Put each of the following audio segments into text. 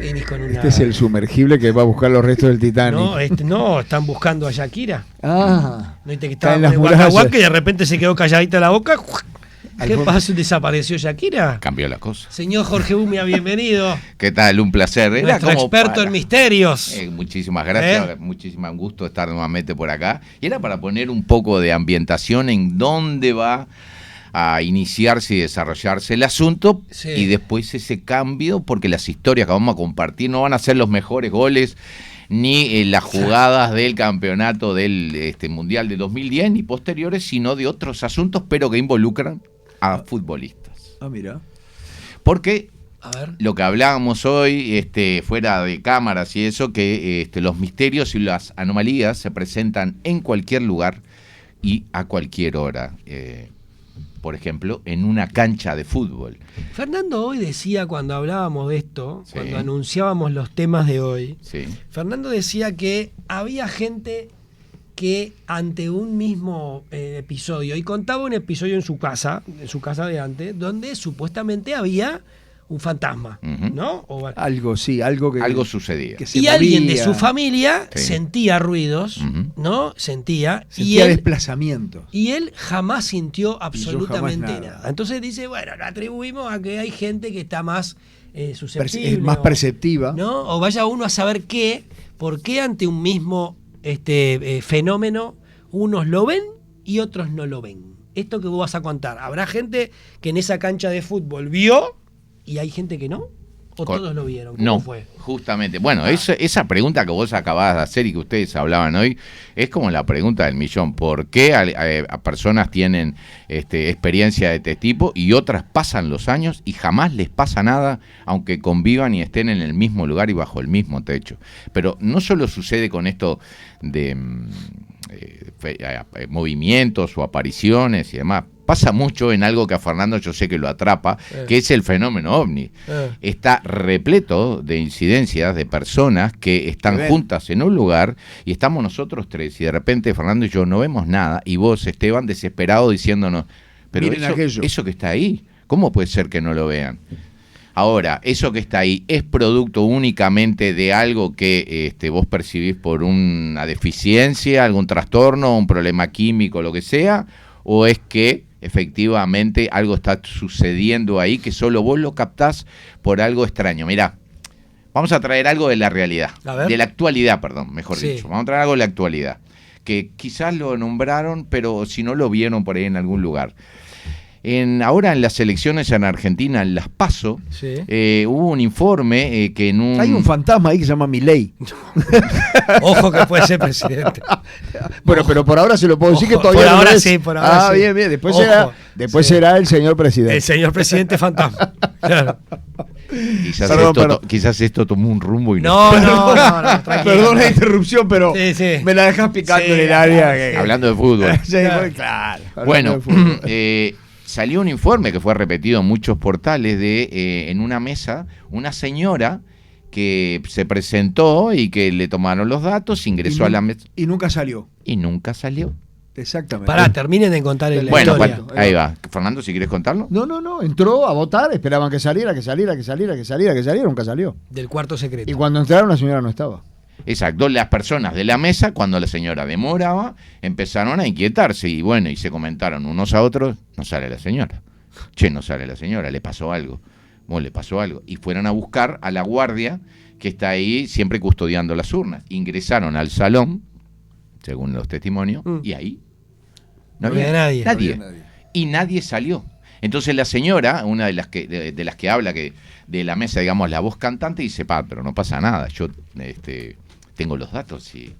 Y con una... Este es el sumergible que va a buscar los restos del Titanic. No, están buscando a Shakira. Ah. ¿No viste que estaba en las en murallas. Waka y de repente se quedó calladita la boca? ¿Qué pasó? ¿Desapareció Shakira? Cambió la cosa. Señor Jorge Bumia, bienvenido. ¿Qué tal? Un placer. Era Nuestro como experto en misterios. Muchísimas gracias, muchísimo gusto estar nuevamente por acá. Y era para poner un poco de ambientación en dónde va a iniciarse y desarrollarse el asunto, sí. Y después ese cambio, porque las historias que vamos a compartir no van a ser los mejores goles ni las jugadas del campeonato del Mundial de 2010 ni posteriores, sino de otros asuntos, pero que involucran a futbolistas. Ah, mira. Porque a ver. Lo que hablábamos hoy, fuera de cámaras y eso, que los misterios y las anomalías se presentan en cualquier lugar y a cualquier hora. Por ejemplo, en una cancha de fútbol. Fernando hoy decía, cuando hablábamos de esto, sí. Cuando anunciábamos los temas de hoy, sí. Fernando decía que había gente que ante un mismo episodio, y contaba un episodio en su casa de antes, donde supuestamente había un fantasma, ¿no? Algo sucedía. Que se y movía. Alguien de su familia sí. sentía ruidos, ¿no? Sentía desplazamientos. Y él jamás sintió absolutamente jamás nada. Entonces dice, bueno, lo atribuimos a que hay gente que está más susceptible. Es más perceptiva. ¿No? O vaya uno a saber por qué ante un mismo fenómeno unos lo ven y otros no lo ven. Esto que vos vas a contar, ¿habrá gente que en esa cancha de fútbol vio y hay gente que no? ¿O todos lo vieron? ¿Cómo fue? Justamente. Bueno, esa pregunta que vos acabás de hacer y que ustedes hablaban hoy es como la pregunta del millón. ¿Por qué a personas tienen experiencia de este tipo y otras pasan los años y jamás les pasa nada, aunque convivan y estén en el mismo lugar y bajo el mismo techo? Pero no solo sucede con esto de movimientos o apariciones y demás. Pasa mucho en algo que a Fernando yo sé que lo atrapa, que es el fenómeno ovni. Está repleto de incidencias de personas que están juntas en un lugar y estamos nosotros tres y de repente Fernando y yo no vemos nada y vos, Esteban, desesperado diciéndonos, pero eso que está ahí, ¿cómo puede ser que no lo vean? Ahora, eso que está ahí, ¿es producto únicamente de algo que vos percibís por una deficiencia, algún trastorno, un problema químico, lo que sea? ¿O es que efectivamente algo está sucediendo ahí que solo vos lo captás por algo extraño? Mirá, vamos a traer algo de la realidad, de la actualidad, perdón, mejor dicho. Vamos a traer algo de la actualidad, que quizás lo nombraron, pero si no lo vieron por ahí en algún lugar. Ahora en las elecciones en Argentina, en las PASO, hubo un informe que en un... Hay un fantasma ahí que se llama Milei. Ojo que puede ser presidente. Bueno, pero por ahora se lo puedo decir que todavía por no ahora es. Sí, por ahora sí. Bien. Después será el señor presidente. El señor presidente fantasma. Claro. Quizás esto tomó un rumbo y no, Perdón la interrupción, pero me la dejas picando en el área. Hablando de fútbol. Claro. Bueno, salió un informe que fue repetido en muchos portales en una mesa, una señora que se presentó y que le tomaron los datos, ingresó a la mesa. Y nunca salió. Exactamente. Pará, terminen de contar la historia. Ahí va. Fernando, si querés contarlo. No, entró a votar, esperaban que saliera, nunca salió. Del cuarto secreto. Y cuando entraron la señora no estaba. Exacto, las personas de la mesa, cuando la señora demoraba, empezaron a inquietarse y se comentaron unos a otros, no sale la señora. No sale la señora, le pasó algo. Le pasó algo. Y fueron a buscar a la guardia que está ahí siempre custodiando las urnas. Ingresaron al salón, según los testimonios, y ahí no había nadie. Y nadie salió. Entonces la señora, una de las que habla de la mesa, digamos, la voz cantante, dice, pero no pasa nada, yo tengo los datos, si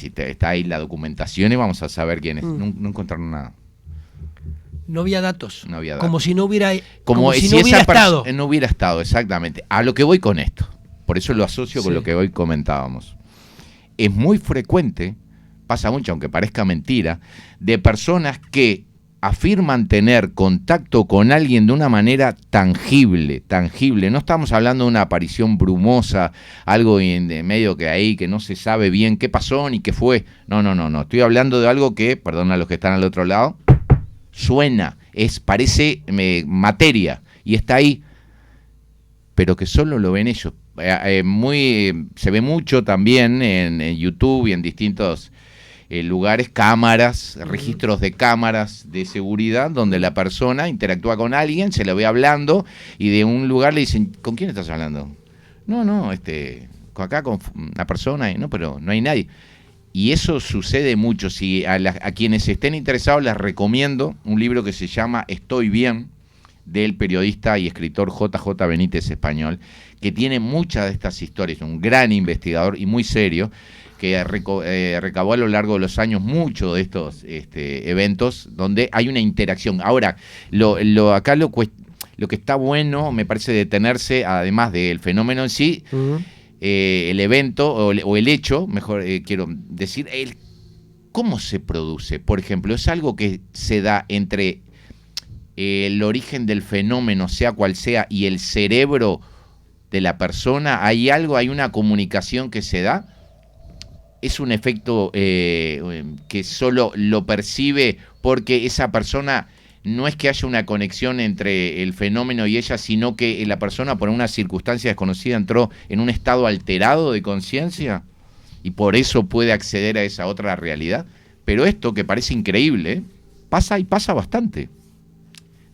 está ahí la documentación y vamos a saber quién es. No encontraron nada. No había datos. No había datos. Como si no hubiera, como si no hubiera estado. No hubiera estado, exactamente. A lo que voy con esto. Por eso lo asocio con lo que hoy comentábamos. Es muy frecuente, pasa mucho, aunque parezca mentira, de personas que afirman tener contacto con alguien de una manera tangible. No estamos hablando de una aparición brumosa, algo de medio que ahí, que no se sabe bien qué pasó ni qué fue. No. Estoy hablando de algo que, perdón a los que están al otro lado, suena, parece materia y está ahí, pero que solo lo ven ellos. se ve mucho también en YouTube y en distintos lugares, cámaras, registros de cámaras de seguridad donde la persona interactúa con alguien, se lo ve hablando y de un lugar le dicen, ¿con quién estás hablando? No, acá con una persona, no, pero no hay nadie. Y eso sucede mucho. Si a quienes estén interesados les recomiendo un libro que se llama Estoy Bien, del periodista y escritor J.J. Benítez español, que tiene muchas de estas historias, un gran investigador y muy serio, que recabó a lo largo de los años muchos de estos eventos donde hay una interacción. Ahora, acá lo que está bueno, me parece, detenerse, además del fenómeno en sí, el evento o el hecho, mejor quiero decir, cómo se produce. Por ejemplo, es algo que se da entre el origen del fenómeno, sea cual sea, y el cerebro de la persona. Hay una comunicación que se da. Es un efecto que solo lo percibe porque esa persona, no es que haya una conexión entre el fenómeno y ella, sino que la persona por una circunstancia desconocida entró en un estado alterado de conciencia y por eso puede acceder a esa otra realidad. Pero esto, que parece increíble, pasa y pasa bastante.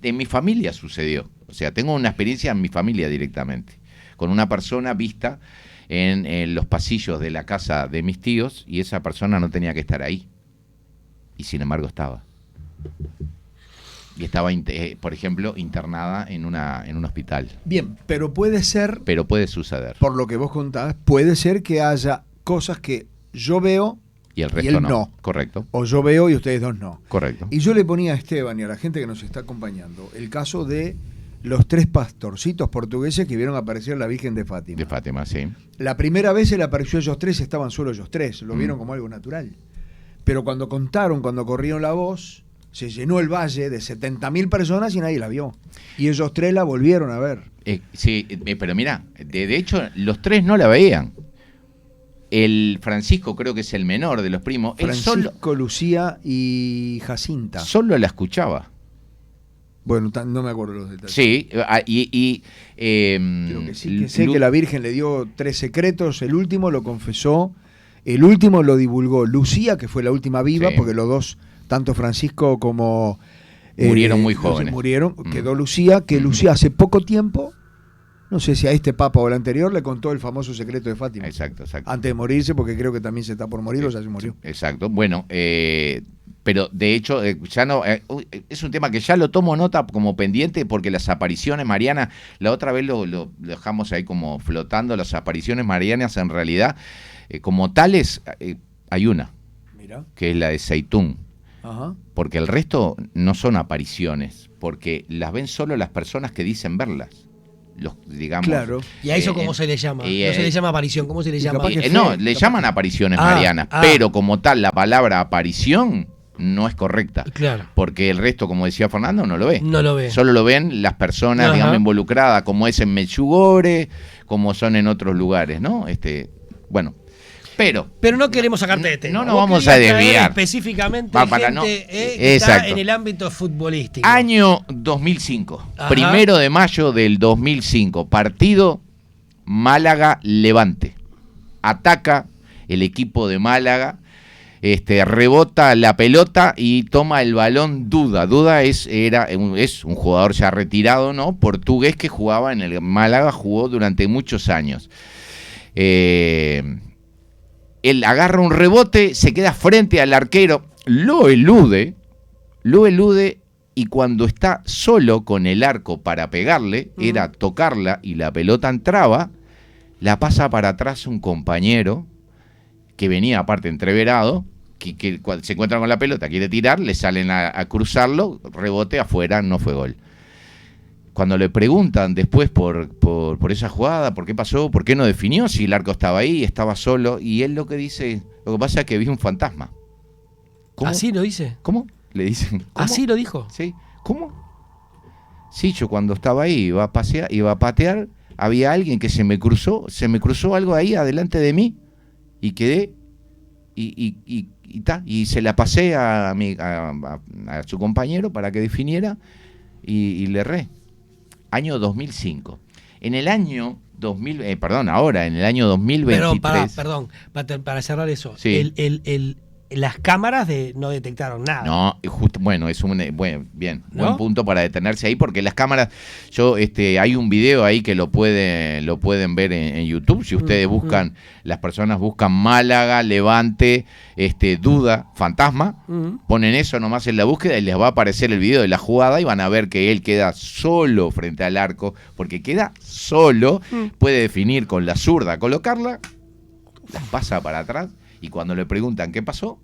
En mi familia sucedió. O sea, tengo una experiencia en mi familia directamente, con una persona vista en los pasillos de la casa de mis tíos, y esa persona no tenía que estar ahí. Y sin embargo estaba. Y estaba, por ejemplo, internada en un hospital. Bien, pero puede ser... Pero puede suceder. Por lo que vos contás, puede ser que haya cosas que yo veo y el resto él no. Correcto. O yo veo y ustedes dos no. Correcto. Y yo le ponía a Esteban y a la gente que nos está acompañando el caso de los 3 pastorcitos portugueses que vieron aparecer la Virgen de Fátima. De Fátima, sí. La primera vez él apareció ellos 3, estaban solo ellos 3, lo vieron como algo natural. Pero cuando corrieron la voz, se llenó el valle de 70.000 personas y nadie la vio. Y ellos 3 la volvieron a ver. Sí, pero mira, de hecho los 3 no la veían. El Francisco, creo que es el menor de los primos. Francisco, Lucía y Jacinta. Solo la escuchaba. Bueno, no me acuerdo los detalles. Sí, creo que sí, que sé que la Virgen le dio 3 secretos, el último lo confesó, el último lo divulgó Lucía, que fue la última viva, sí, porque los dos, tanto Francisco como... murieron muy jóvenes. Quedó Lucía, que Lucía hace poco tiempo, no sé si a este papa o al anterior, le contó el famoso secreto de Fátima. Exacto. Antes de morirse, porque creo que también se está por morir, o ya se murió. Exacto, bueno, pero de hecho ya no es un tema que ya lo tomo nota como pendiente, porque las apariciones marianas, la otra vez lo dejamos ahí como flotando. Las apariciones marianas en realidad como tales hay una. Mirá. Que es la de Zeitún. Ajá. Porque el resto no son apariciones, porque las ven solo las personas que dicen verlas. Digamos, claro. ¿Y a eso cómo se le llama? No se le llama aparición, ¿cómo se le llama? No, le llaman apariciones marianas, pero como tal la palabra aparición no es correcta. Claro. Porque el resto, como decía Fernando, no lo ve. No lo ve. Solo lo ven las personas, digamos, involucradas, como es en Medjugorje, como son en otros lugares, ¿no? Bueno. Pero no queremos sacarte de tema. No nos vamos a desviar. Específicamente gente que está en el ámbito futbolístico. Año 2005. Ajá. 1 de mayo del 2005. Partido Málaga-Levante. Ataca el equipo de Málaga. Rebota la pelota y toma el balón Duda. Duda es un jugador ya retirado, ¿no? Portugués, que jugaba en el Málaga, jugó durante muchos años. Él agarra un rebote, se queda frente al arquero, lo elude, y cuando está solo con el arco para pegarle, era tocarla y la pelota entraba, la pasa para atrás un compañero que venía aparte entreverado, que se encuentra con la pelota, quiere tirar, le salen a cruzarlo, rebote afuera, no fue gol. Cuando le preguntan después por esa jugada, por qué pasó, por qué no definió, si el arco estaba ahí, estaba solo, y él lo que dice, lo que pasa es que vi un fantasma. ¿Cómo? ¿Así lo dice? ¿Cómo? Le dicen. ¿Cómo? ¿Así lo dijo? Sí. ¿Cómo? Sí, yo cuando estaba ahí, iba a patear, había alguien que se me cruzó algo ahí adelante de mí, y quedé, y se la pasé a su compañero para que definiera, y le erré. Año 2005. En el año ahora, en el año 2023. Pero, para cerrar eso, Sí. las cámaras no detectaron nada. No, bueno, es un buen ¿No? punto para detenerse ahí, porque las cámaras, hay un video ahí que lo pueden ver en YouTube. Si ustedes buscan, las personas buscan Málaga, Levante, Duda, Fantasma, ponen eso nomás en la búsqueda y les va a aparecer el video de la jugada y van a ver que él queda solo frente al arco, porque queda solo, puede definir con la zurda, colocarla, las pasa para atrás. Y cuando le preguntan qué pasó,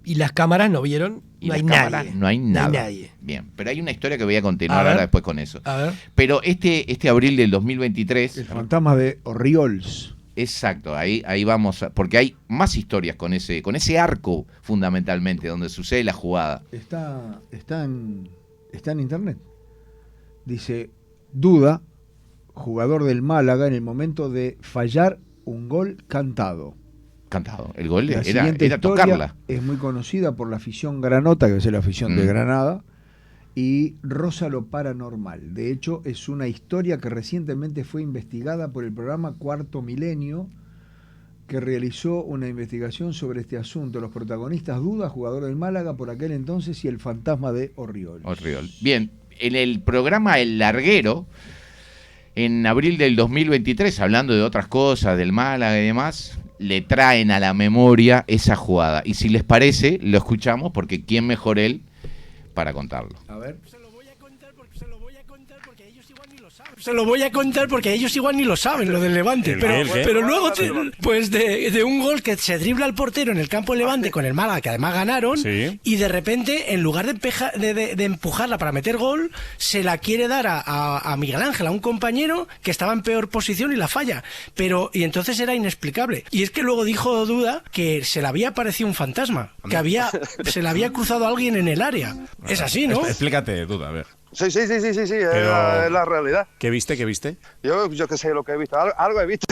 Y las cámaras no vieron, y no las hay cámaras, nadie. no hay nada. No hay nadie. Bien, pero hay una historia que voy a continuar A ver. ahora después con eso. A ver. Pero este abril del 2023, El fantasma de Orriols. exacto, ahí vamos, porque hay más historias con ese arco fundamentalmente, donde sucede la jugada. Está en internet. Dice, Duda, jugador del Málaga, en el momento de fallar un gol cantado. Cantado. El gol La era siguiente historia tocarla. es muy conocida por la afición granota, que es la afición de Granada, y roza lo paranormal. De hecho, es una historia que recientemente fue investigada por el programa Cuarto Milenio, que realizó una investigación sobre este asunto. Los protagonistas: Duda, jugador del Málaga por aquel entonces, y el fantasma de Orriols. Bien, en el programa El Larguero, en abril del 2023, hablando de otras cosas, del Málaga y demás, le traen a la memoria esa jugada. Y si les parece, lo escuchamos, porque ¿quién mejor él para contarlo? A ver. Se lo voy a contar porque ellos igual ni lo saben. Se lo voy a contar porque ellos igual ni lo saben, lo del Levante. Pero luego, pues de un gol que se dribla al portero en el campo del Levante con el Málaga, que además ganaron, Sí. y de repente, en lugar de empujarla para meter gol, se la quiere dar a Miguel Ángel, a un compañero que estaba en peor posición y la falla. Y entonces era inexplicable. Y es que luego dijo Duda que se le había aparecido un fantasma, que se le había cruzado alguien en el área. Es así, ¿no? Explícate, Duda, a ver. Sí, es Pero- la realidad. ¿Qué viste? Yo que sé lo que he visto, algo he visto,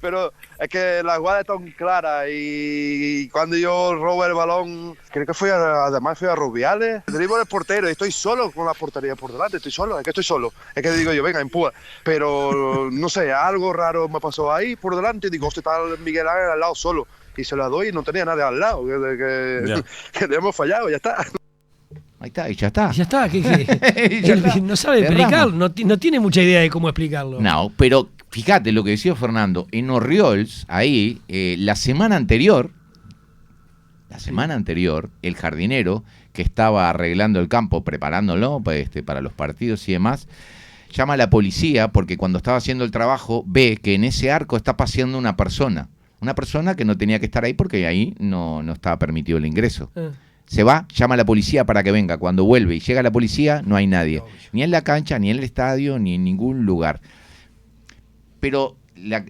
pero es que la jugada es tan clara y cuando yo robo el balón, creo que además fui a Rubiales, driblo el portero y estoy solo con la portería por delante, es que digo yo, venga, empuja, pero no sé, algo raro me pasó ahí por delante y digo, hostia, está Miguel Ángel al lado solo y se la doy y no tenía nadie al lado, que le hemos fallado, ya está. Ahí está, y ya está. Y ya está. Ya Él está. no sabe Cerramos. explicarlo, no tiene mucha idea de cómo explicarlo. No, pero fíjate lo que decía Fernando, en Orriols, ahí, la semana anterior, el jardinero que estaba arreglando el campo, preparándolo para los partidos y demás, llama a la policía porque cuando estaba haciendo el trabajo ve que en ese arco está paseando una persona que no tenía que estar ahí porque ahí no estaba permitido el ingreso. Se va, llama a la policía para que venga. Cuando vuelve y llega la policía, no hay nadie. Ni en la cancha, ni en el estadio, ni en ningún lugar. Pero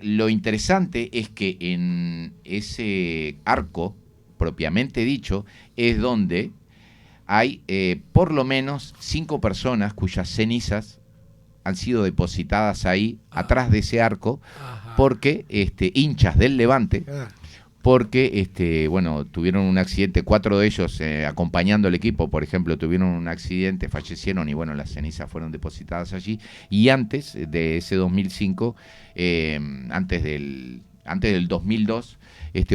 lo interesante es que en ese arco, propiamente dicho, es donde hay por lo menos 5 personas cuyas cenizas han sido depositadas ahí, atrás de ese arco, porque hinchas del Levante, porque tuvieron un accidente, 4 de ellos acompañando al equipo, por ejemplo, tuvieron un accidente, fallecieron y las cenizas fueron depositadas allí. Y antes de ese 2005, antes del 2002,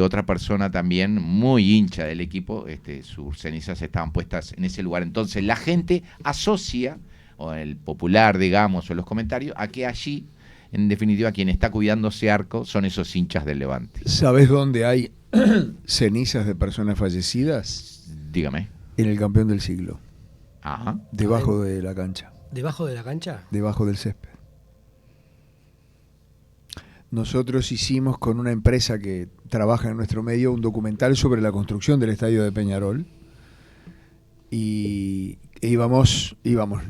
otra persona también muy hincha del equipo, sus cenizas estaban puestas en ese lugar. Entonces la gente asocia, o el popular, digamos, o los comentarios, a que allí, en definitiva, quien está cuidando ese arco son esos hinchas del Levante. ¿Sabes dónde hay cenizas de personas fallecidas? Dígame. En el campeón del siglo. Ajá. Debajo de la cancha. ¿Debajo de la cancha? Debajo del césped. Nosotros hicimos con una empresa que trabaja en nuestro medio un documental sobre la construcción del estadio de Peñarol. Y íbamos,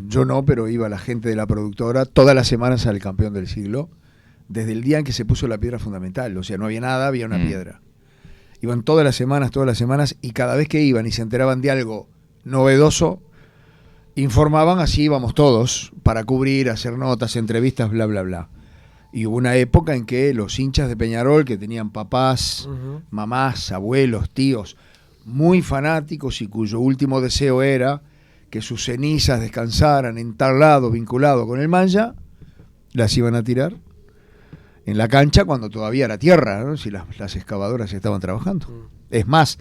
yo no, pero iba la gente de la productora todas las semanas al campeón del siglo, desde el día en que se puso la piedra fundamental. O sea, no había nada, había una piedra. Iban todas las semanas, y cada vez que iban y se enteraban de algo novedoso, informaban, así íbamos todos, para cubrir, hacer notas, entrevistas, bla, bla, bla. Y hubo una época en que los hinchas de Peñarol, que tenían papás, mamás, abuelos, tíos, muy fanáticos y cuyo último deseo era que sus cenizas descansaran en tal lado vinculado con el Manja, las iban a tirar en la cancha cuando todavía era tierra, ¿no? Si las excavadoras estaban trabajando. Es más,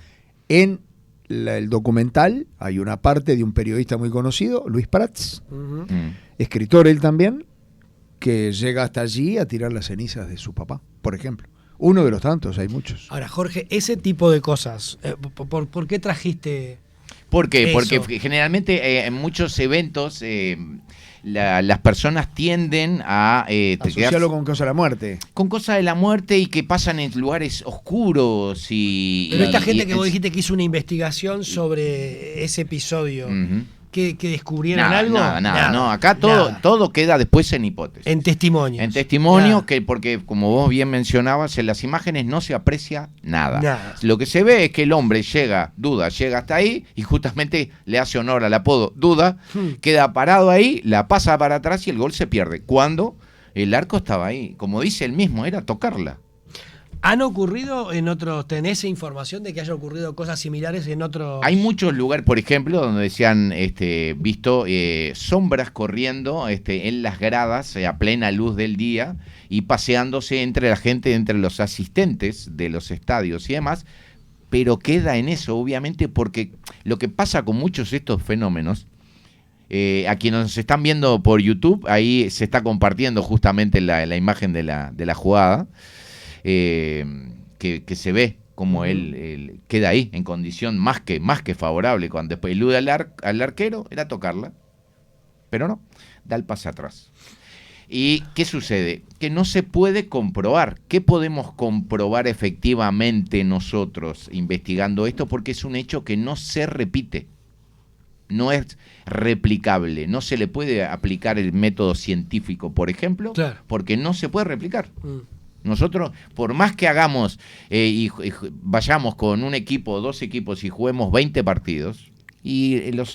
en el documental hay una parte de un periodista muy conocido, Luis Prats, escritor él también, que llega hasta allí a tirar las cenizas de su papá, por ejemplo. Uno de los tantos, hay muchos. Ahora, Jorge, ese tipo de cosas, ¿por qué trajiste? ¿Por qué? Eso. Porque generalmente en muchos eventos las personas tienden a asociarlo con cosas de la muerte. Con cosas de la muerte y que pasan en lugares oscuros y... Pero esta gente que vos es- dijiste que hizo una investigación sobre ese episodio, que descubrieron Nada, algo. nada, no, acá todo queda después en hipótesis. En testimonios. En testimonio, Nada. que porque como vos bien mencionabas, en las imágenes no se aprecia nada. Nada. Lo que se ve es que el hombre llega hasta ahí y justamente le hace honor al apodo Duda, queda parado ahí, la pasa para atrás y el gol se pierde. Cuando el arco estaba ahí, como dice él mismo, era tocarla. ¿Han ocurrido en otros, tenés información de que haya ocurrido cosas similares en otros? Hay muchos lugares, por ejemplo, donde se han visto sombras corriendo en las gradas a plena luz del día y paseándose entre la gente, entre los asistentes de los estadios y demás, pero queda en eso, obviamente, porque lo que pasa con muchos de estos fenómenos, a quienes nos están viendo por YouTube, ahí se está compartiendo justamente la imagen de la jugada, que se ve como él queda ahí en condición más que favorable. Cuando después elude al arquero, era tocarla, pero no, da el pase atrás. ¿Y qué sucede? Que no se puede comprobar. ¿Qué podemos comprobar efectivamente nosotros investigando esto? Porque es un hecho que no se repite, no es replicable, no se le puede aplicar el método científico, por ejemplo, Claro. porque no se puede replicar. Nosotros, por más que hagamos y vayamos con un equipo, 2 equipos y juguemos 20 partidos, y en los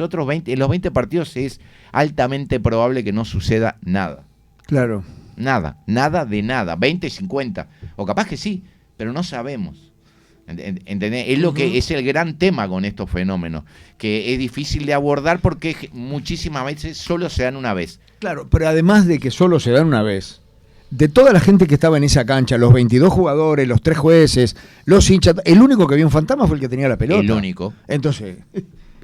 20 partidos es altamente probable que no suceda nada. Claro. Nada, 20, 50, o capaz que sí, pero no sabemos. ¿Entendés? Es lo que es el gran tema con estos fenómenos, que es difícil de abordar porque muchísimas veces solo se dan una vez. Claro, pero además de que solo se dan una vez, de toda la gente que estaba en esa cancha, los 22 jugadores, los 3 jueces, los hinchas, el único que vio un fantasma fue el que tenía la pelota. El único. Entonces,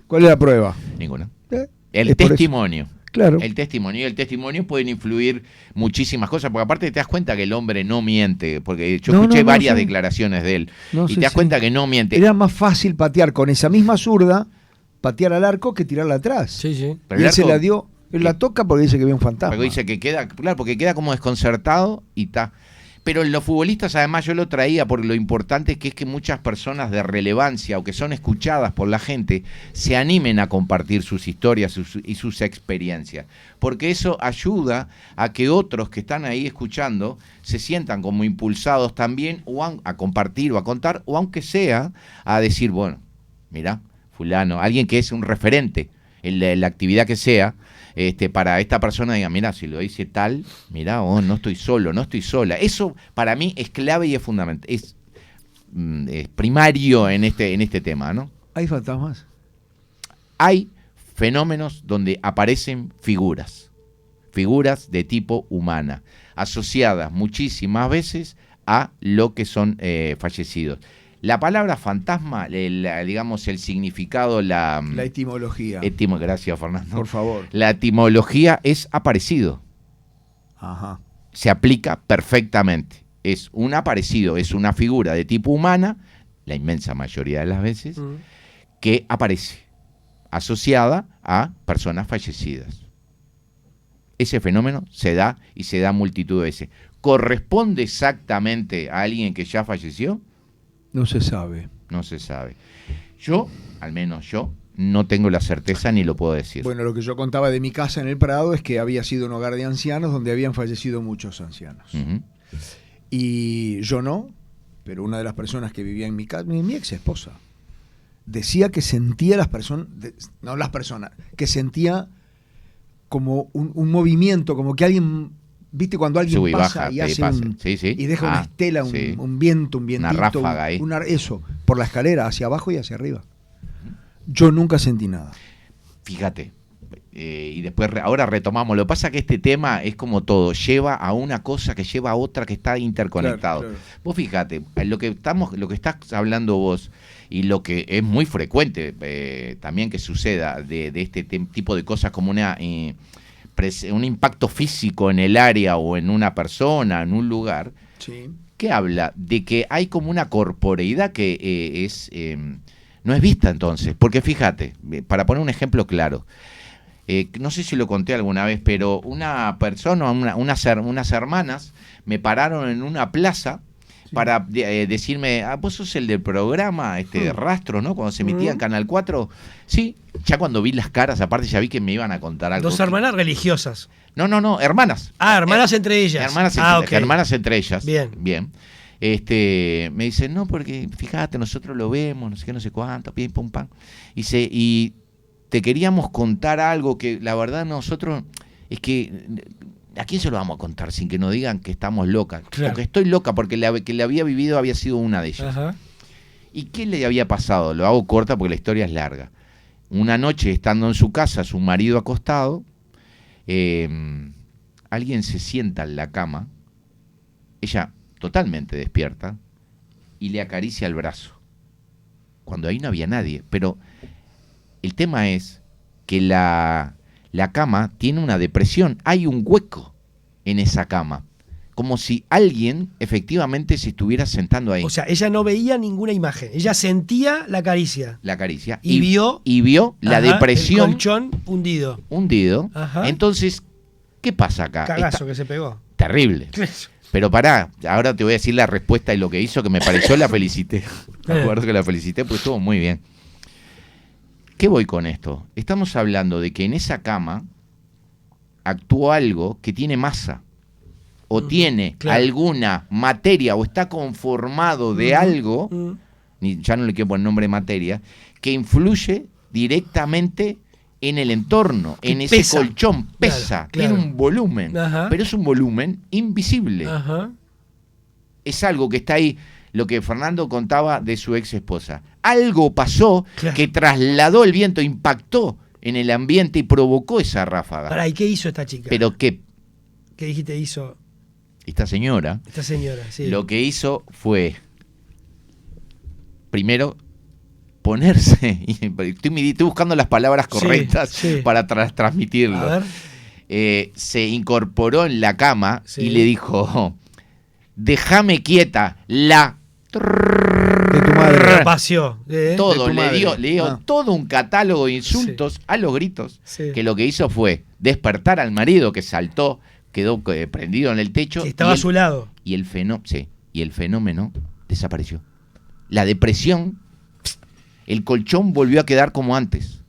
¿cuál es la prueba? Ninguna. Es El por eso. testimonio. Claro. El testimonio pueden influir muchísimas cosas, porque aparte te das cuenta que el hombre no miente, porque yo escuché varias sí. declaraciones de él, No, y sí, te das sí. cuenta que no miente. Era más fácil patear con esa misma zurda, patear al arco, que tirarla atrás. Sí, sí. Pero Y el él se arco- la dio, él la toca porque dice que ve un fantasma. Porque dice que queda, claro, porque queda como desconcertado y está. Pero los futbolistas, además, yo lo traía porque lo importante es que muchas personas de relevancia o que son escuchadas por la gente se animen a compartir sus historias y sus experiencias. Porque eso ayuda a que otros que están ahí escuchando se sientan como impulsados también a compartir o a contar, o aunque sea a decir, bueno, mirá, fulano, alguien que es un referente en la actividad que sea, para esta persona diga, mira, si lo dice tal, mira, no estoy solo, no estoy sola. Eso para mí es clave y es fundamental, es primario en este tema, ¿no? ¿Hay fantasmas? Hay fenómenos donde aparecen figuras de tipo humana, asociadas muchísimas veces a lo que son fallecidos. La palabra fantasma, digamos, el significado, la etimología. Gracias, Fernando. Por favor. La etimología es aparecido. Ajá. Se aplica perfectamente. Es un aparecido, es una figura de tipo humana, la inmensa mayoría de las veces, que aparece, asociada a personas fallecidas. Ese fenómeno se da y se da multitud de veces. ¿Corresponde exactamente a alguien que ya falleció? No se sabe. No se sabe. Al menos yo, no tengo la certeza ni lo puedo decir. Bueno, lo que yo contaba de mi casa en el Prado es que había sido un hogar de ancianos donde habían fallecido muchos ancianos. Uh-huh. Y yo no, pero una de las personas que vivía en mi casa, mi ex esposa, decía que sentía que sentía como un movimiento, como que alguien, ¿viste cuando alguien Sube y pasa baja, y hace sí. y deja una estela, sí. un viento, un vientito, una ráfaga ahí. Eso, por la escalera, hacia abajo y hacia arriba? Yo nunca sentí nada. Fíjate, y después ahora retomamos. Lo que pasa es que este tema es como todo, lleva a una cosa que lleva a otra que está interconectado. Claro, claro. Vos fíjate, lo que estás hablando vos y lo que es muy frecuente también que suceda de este tipo de cosas como un impacto físico en el área o en una persona, en un lugar, Sí. que habla de que hay como una corporeidad que no es vista entonces. Porque fíjate, para poner un ejemplo claro, no sé si lo conté alguna vez, pero una persona, unas hermanas me pararon en una plaza para decirme, vos sos el del programa Rastro, ¿no? Cuando se emitía en Canal 4. Sí, ya cuando vi las caras, aparte ya vi que me iban a contar algo. Dos hermanas religiosas. No, hermanas. Hermanas entre ellas. Hermanas entre ellas. Bien. Me dicen, no, porque fíjate, nosotros lo vemos, no sé qué, no sé cuánto, pim, pum, pam. Y te queríamos contar algo que la verdad nosotros, es que, ¿a quién se lo vamos a contar sin que nos digan que estamos locas? Claro. Porque estoy loca, porque que le había vivido había sido una de ellas. Ajá. ¿Y qué le había pasado? Lo hago corta porque la historia es larga. Una noche, estando en su casa, su marido acostado, alguien se sienta en la cama, ella totalmente despierta, y le acaricia el brazo. Cuando ahí no había nadie. Pero el tema es que la cama tiene una depresión. Hay un hueco en esa cama. Como si alguien efectivamente se estuviera sentando ahí. O sea, ella no veía ninguna imagen. Ella sentía la caricia. La caricia. Y vio la depresión. El colchón hundido. Ajá. Entonces, ¿qué pasa acá? Cagazo que se pegó. Terrible. Pero pará, ahora te voy a decir la respuesta y lo que hizo, que me pareció, la felicité. Me acuerdo que la felicité porque estuvo muy bien. ¿Qué voy con esto? Estamos hablando de que en esa cama actuó algo que tiene masa. O tiene alguna materia, o está conformado de algo, ya no le quiero poner nombre de materia, que influye directamente en el entorno, en ese colchón, pesa, tiene un volumen, pero es un volumen invisible. Es algo que está ahí, lo que Fernando contaba de su ex esposa. Algo pasó que trasladó el viento, impactó en el ambiente y provocó esa ráfaga. Pará, ¿y qué hizo esta chica? Pero ¿qué dijiste hizo? Esta señora, sí. Lo que hizo fue, primero, ponerse, estoy buscando las palabras correctas para transmitirlo. A ver. Se incorporó en la cama y le dijo, déjame quieta, de tu madre. Paseó. Todo, le dio todo un catálogo de insultos a los gritos, que lo que hizo fue despertar al marido, que saltó, quedó prendido en el techo. Estaba a su lado. Y el fenómeno desapareció. La depresión, el colchón volvió a quedar como antes,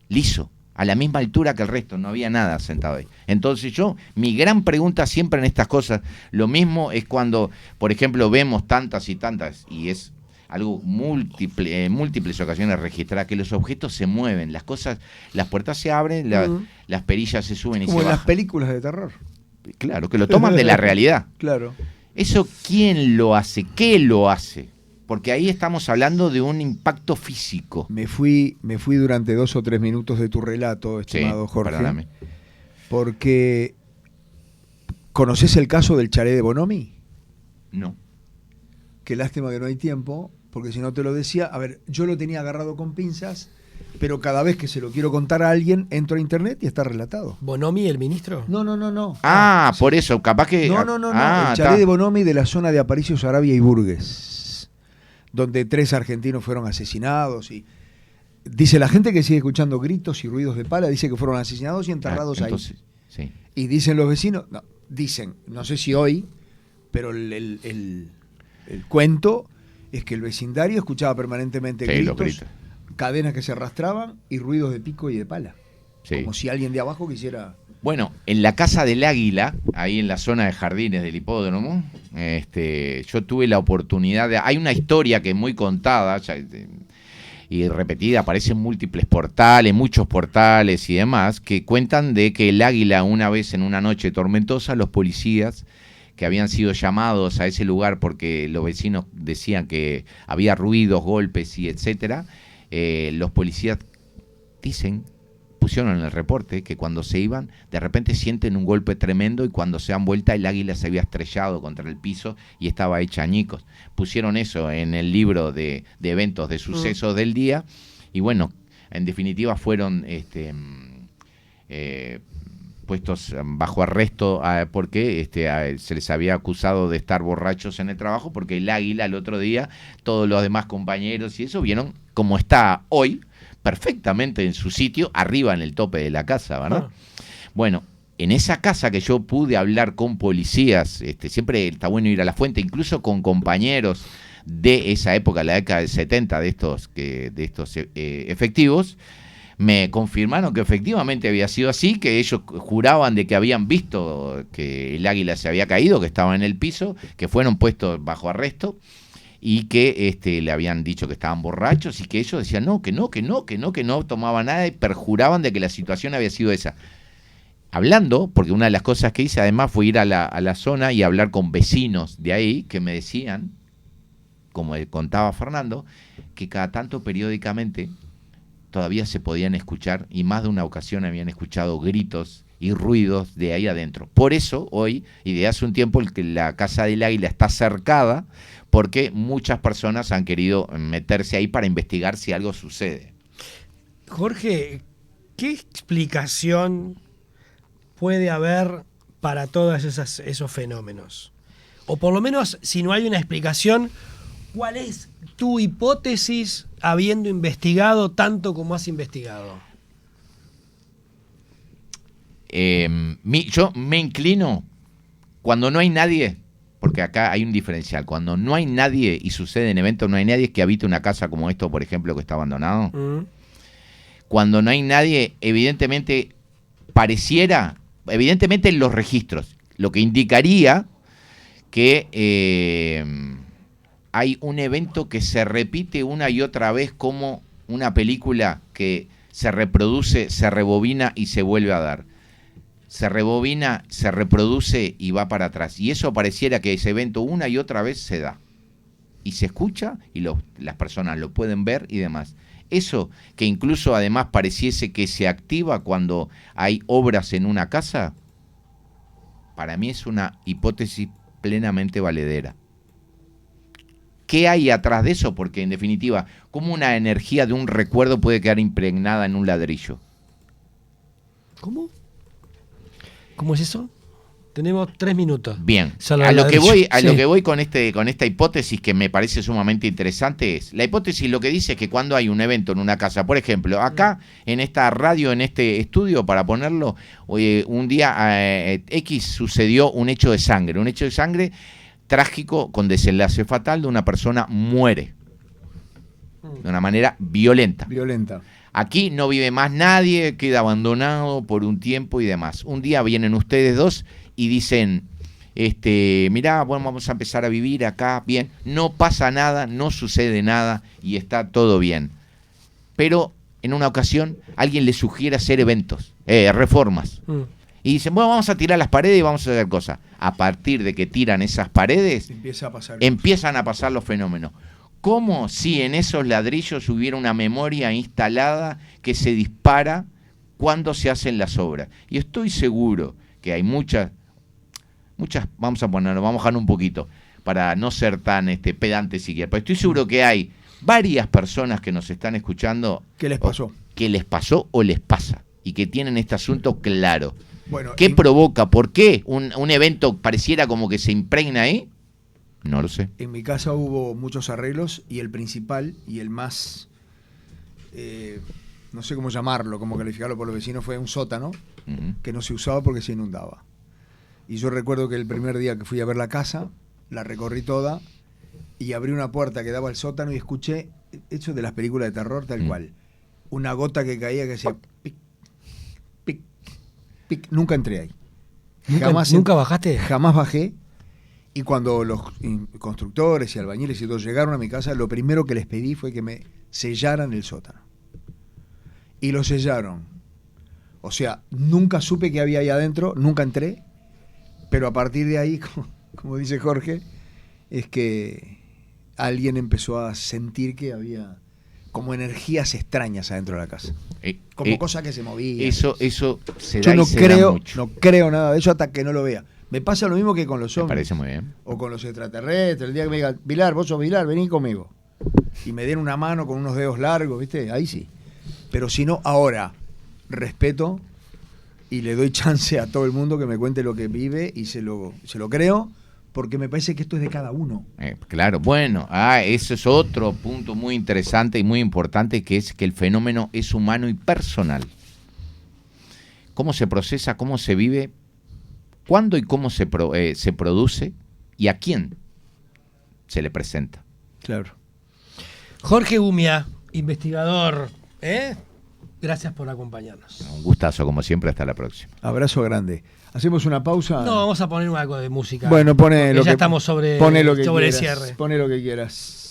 liso, a la misma altura que el resto, no había nada sentado ahí. Entonces mi gran pregunta siempre en estas cosas, lo mismo es cuando, por ejemplo, vemos tantas y tantas, y es algo múltiples ocasiones registradas, que los objetos se mueven, las cosas, las puertas se abren, las perillas se suben y como se en bajan. las películas de terror. Claro, que lo toman de la realidad. Claro. ¿Eso quién lo hace? ¿Qué lo hace? Porque ahí estamos hablando de un impacto físico. Me fui durante 2 o 3 minutos de tu relato, estimado Jorge. Perdóname. Porque, ¿conoces el caso del chalet de Bonomi? No. Qué lástima que no hay tiempo, porque si no te lo decía. A ver, yo lo tenía agarrado con pinzas, pero cada vez que se lo quiero contar a alguien, entro a internet y está relatado. ¿Bonomi, el ministro? No. Por eso, capaz que... No. El chalet de Bonomi, de la zona de Aparicio, Sarabia y Burgues, donde 3 argentinos fueron asesinados. Y dice la gente que sigue escuchando gritos y ruidos de pala, dice que fueron asesinados y enterrados ahí. Sí. Y dicen los vecinos, no sé si hoy, pero el cuento es que el vecindario escuchaba permanentemente gritos, cadenas que se arrastraban y ruidos de pico y de pala. Como si alguien de abajo quisiera... Bueno, en la Casa del Águila, ahí en la zona de jardines del hipódromo, yo tuve la oportunidad de... Hay una historia que es muy contada y repetida, aparece en múltiples portales, muchos portales y demás, que cuentan de que el Águila, una vez en una noche tormentosa, los policías que habían sido llamados a ese lugar porque los vecinos decían que había ruidos, golpes y etcétera, los policías dicen, pusieron en el reporte que cuando se iban, de repente sienten un golpe tremendo y cuando se dan vuelta el águila se había estrellado contra el piso y estaba hecha añicos. Pusieron eso en el libro de eventos, de sucesos del día y bueno, en definitiva fueron puestos bajo arresto porque se les había acusado de estar borrachos en el trabajo porque el águila el otro día, todos los demás compañeros y eso vieron cómo está hoy, perfectamente en su sitio, arriba en el tope de la casa, ¿verdad? Bueno, en esa casa que yo pude hablar con policías, siempre está bueno ir a la fuente, incluso con compañeros de esa época, la década del 70, de estos efectivos, me confirmaron que efectivamente había sido así, que ellos juraban de que habían visto que el águila se había caído, que estaba en el piso, que fueron puestos bajo arresto y que le habían dicho que estaban borrachos y que ellos decían que no tomaban nada y perjuraban de que la situación había sido esa. Hablando, porque una de las cosas que hice además fue ir a la zona y hablar con vecinos de ahí que me decían, como contaba Fernando, que cada tanto periódicamente todavía se podían escuchar y más de una ocasión habían escuchado gritos y ruidos de ahí adentro. Por eso hoy, y de hace un tiempo, la Casa del Águila está cercada porque muchas personas han querido meterse ahí para investigar si algo sucede. Jorge, ¿qué explicación puede haber para todos esos fenómenos? O por lo menos, si no hay una explicación, ¿cuál es tu hipótesis habiendo investigado tanto como has investigado? Yo me inclino cuando no hay nadie, porque acá hay un diferencial, cuando no hay nadie y sucede en eventos, no hay nadie que habite una casa como esto, por ejemplo, que está abandonado. Cuando no hay nadie, evidentemente en los registros, lo que indicaría que hay un evento que se repite una y otra vez como una película que se reproduce, se rebobina y se vuelve a dar. Se rebobina, se reproduce y va para atrás. Y eso pareciera que ese evento una y otra vez se da. Y se escucha y las personas lo pueden ver y demás. Eso que incluso además pareciese que se activa cuando hay obras en una casa, para mí es una hipótesis plenamente valedera. ¿Qué hay atrás de eso? Porque en definitiva, ¿cómo una energía de un recuerdo puede quedar impregnada en un ladrillo? ¿Cómo? ¿Cómo es eso? Tenemos 3 minutos. Bien, a lo que voy con esta hipótesis que me parece sumamente interesante es, la hipótesis lo que dice es que cuando hay un evento en una casa, por ejemplo, acá en esta radio, en este estudio, para ponerlo, un día X sucedió un hecho de sangre trágico con desenlace fatal, de una persona muere de una manera violenta. Aquí no vive más nadie, queda abandonado por un tiempo y demás. Un día vienen ustedes dos y dicen, mirá, bueno, vamos a empezar a vivir acá, bien, no pasa nada, no sucede nada y está todo bien. Pero en una ocasión alguien le sugiere hacer reformas. Y dicen, bueno, vamos a tirar las paredes y vamos a hacer cosas. A partir de que tiran esas paredes, empiezan a pasar los fenómenos. Como si en esos ladrillos hubiera una memoria instalada que se dispara cuando se hacen las obras. Y estoy seguro que hay muchas, vamos a bajar un poquito, para no ser tan pedantes siquiera, pero estoy seguro que hay varias personas que nos están escuchando. ¿Qué les pasó? Que les pasó o les pasa, y que tienen este asunto claro. Bueno, ¿qué provoca? ¿Por qué un evento pareciera como que se impregna ahí? No lo sé. En mi casa hubo muchos arreglos y el principal y el más, no sé cómo llamarlo, cómo calificarlo por los vecinos, fue un sótano que no se usaba porque se inundaba. Y yo recuerdo que el primer día que fui a ver la casa, la recorrí toda y abrí una puerta que daba al sótano y escuché, hecho de las películas de terror tal cual, una gota que caía que hacía pic, pic, pic. Nunca entré ahí. ¿Nunca bajaste? Jamás bajé. Y cuando los constructores y albañiles y todos llegaron a mi casa, lo primero que les pedí fue que me sellaran el sótano. Y lo sellaron. O sea, nunca supe qué había ahí adentro, nunca entré, pero a partir de ahí, como dice Jorge, es que alguien empezó a sentir que había como energías extrañas adentro de la casa. Como cosas que se movían. Eso se Yo da no y se da mucho. no creo nada de eso hasta que no lo vea. Me pasa lo mismo que con los Me hombres. parece muy bien. O con los extraterrestres. El día que me digan, Vilar, vos sos Vilar, vení conmigo. Y me den una mano con unos dedos largos, ¿viste? Ahí sí. Pero si no, ahora, respeto y le doy chance a todo el mundo que me cuente lo que vive y se lo creo, porque me parece que esto es de cada uno. Claro, bueno, eso es otro punto muy interesante y muy importante, que es que el fenómeno es humano y personal. ¿Cómo se procesa, cómo se vive, cuándo y cómo se produce y a quién se le presenta? Claro. Jorge Gumia, investigador, gracias por acompañarnos. Un gustazo, como siempre, hasta la próxima. Abrazo grande. ¿Hacemos una pausa? No, vamos a poner algo de música. Bueno, pone ya estamos sobre pone lo que el quieras, cierre. Pone lo que quieras.